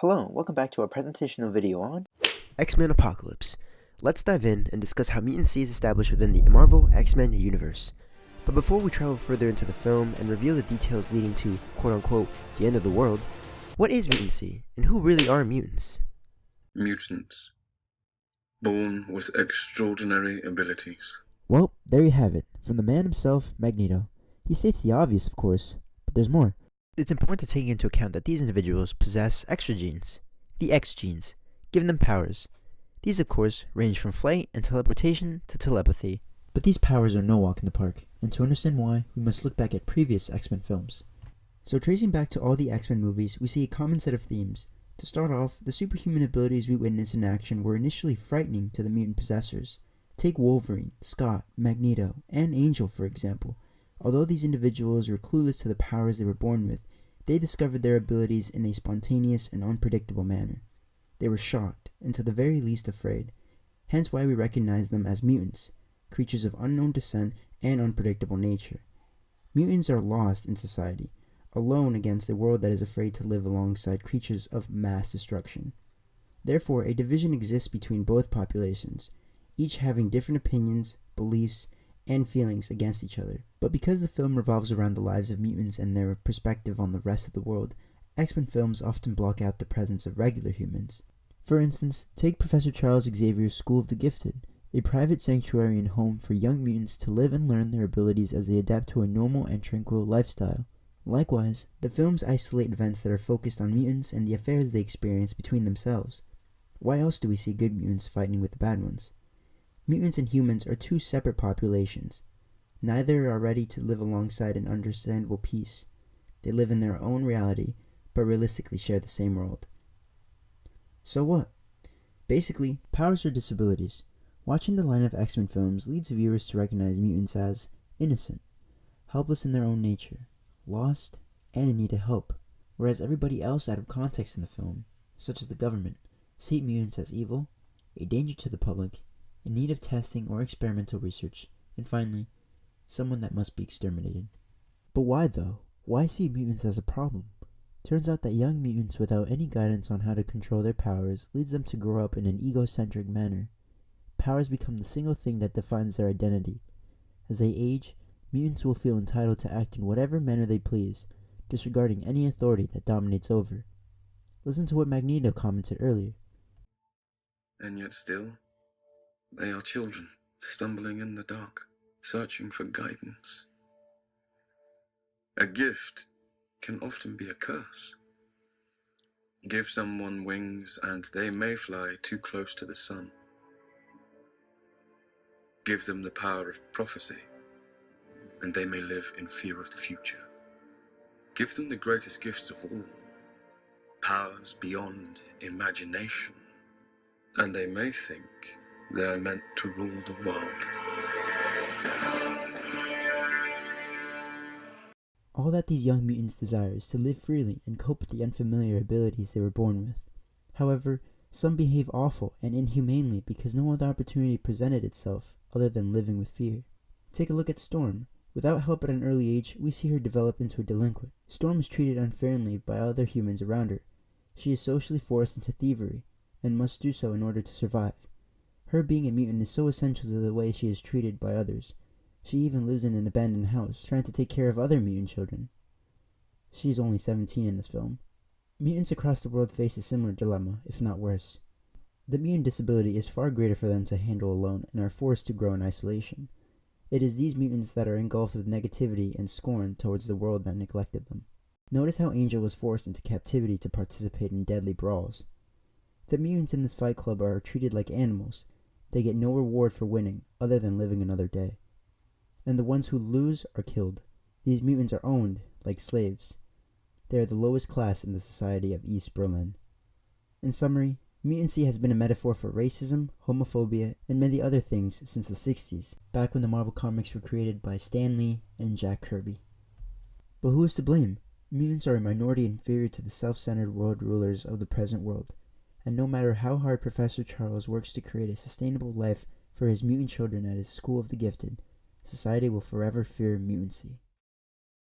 Hello, welcome back to our presentational video on X-Men Apocalypse. Let's dive in and discuss how mutancy is established within the Marvel X-Men universe. But before we travel further into the film and reveal the details leading to, quote-unquote, the end of the world, what is mutancy, and who really are mutants? Mutants. Born with extraordinary abilities. Well, there you have it, from the man himself, Magneto. He states the obvious, of course, but there's more. It's important to take into account that these individuals possess extra genes, the X genes, giving them powers. These, of course, range from flight and teleportation to telepathy. But these powers are no walk in the park, and to understand why, we must look back at previous X-Men films. So tracing back to all the X-Men movies, we see a common set of themes. To start off, the superhuman abilities we witness in action were initially frightening to the mutant possessors. Take Wolverine, Scott, Magneto, and Angel for example. Although these individuals were clueless to the powers they were born with, they discovered their abilities in a spontaneous and unpredictable manner. They were shocked, and to the very least afraid, hence why we recognize them as mutants, creatures of unknown descent and unpredictable nature. Mutants are lost in society, alone against a world that is afraid to live alongside creatures of mass destruction. Therefore, a division exists between both populations, each having different opinions, beliefs, and feelings against each other. But because the film revolves around the lives of mutants and their perspective on the rest of the world, X-Men films often block out the presence of regular humans. For instance, take Professor Charles Xavier's School of the Gifted, a private sanctuary and home for young mutants to live and learn their abilities as they adapt to a normal and tranquil lifestyle. Likewise, the films isolate events that are focused on mutants and the affairs they experience between themselves. Why else do we see good mutants fighting with the bad ones? Mutants and humans are two separate populations. Neither are ready to live alongside in understandable peace. They live in their own reality, but realistically share the same world. So what? Basically, powers are disabilities. Watching the line of X-Men films leads viewers to recognize mutants as innocent, helpless in their own nature, lost, and in need of help, whereas everybody else out of context in the film, such as the government, see mutants as evil, a danger to the public, in need of testing or experimental research, and finally, someone that must be exterminated. But why though? Why see mutants as a problem? Turns out that young mutants without any guidance on how to control their powers leads them to grow up in an egocentric manner. Powers become the single thing that defines their identity. As they age, mutants will feel entitled to act in whatever manner they please, disregarding any authority that dominates over. Listen to what Magneto commented earlier. And yet still, they are children, stumbling in the dark, searching for guidance. A gift can often be a curse. Give someone wings and they may fly too close to the sun. Give them the power of prophecy and they may live in fear of the future. Give them the greatest gifts of all, powers beyond imagination, and they may think they are meant to rule the world. All that these young mutants desire is to live freely and cope with the unfamiliar abilities they were born with. However, some behave awful and inhumanely because no other opportunity presented itself other than living with fear. Take a look at Storm. Without help at an early age, we see her develop into a delinquent. Storm is treated unfairly by other humans around her. She is socially forced into thievery, and must do so in order to survive. Her being a mutant is so essential to the way she is treated by others. She even lives in an abandoned house, trying to take care of other mutant children. She is only 17 in this film. Mutants across the world face a similar dilemma, if not worse. The mutant disability is far greater for them to handle alone and are forced to grow in isolation. It is these mutants that are engulfed with negativity and scorn towards the world that neglected them. Notice how Angel was forced into captivity to participate in deadly brawls. The mutants in this fight club are treated like animals. They get no reward for winning, other than living another day. And the ones who lose are killed. These mutants are owned, like slaves. They are the lowest class in the society of East Berlin. In summary, mutancy has been a metaphor for racism, homophobia, and many other things since the 60s, back when the Marvel comics were created by Stan Lee and Jack Kirby. But who is to blame? Mutants are a minority inferior to the self-centered world rulers of the present world. And no matter how hard Professor Charles works to create a sustainable life for his mutant children at his School of the Gifted, society will forever fear mutancy.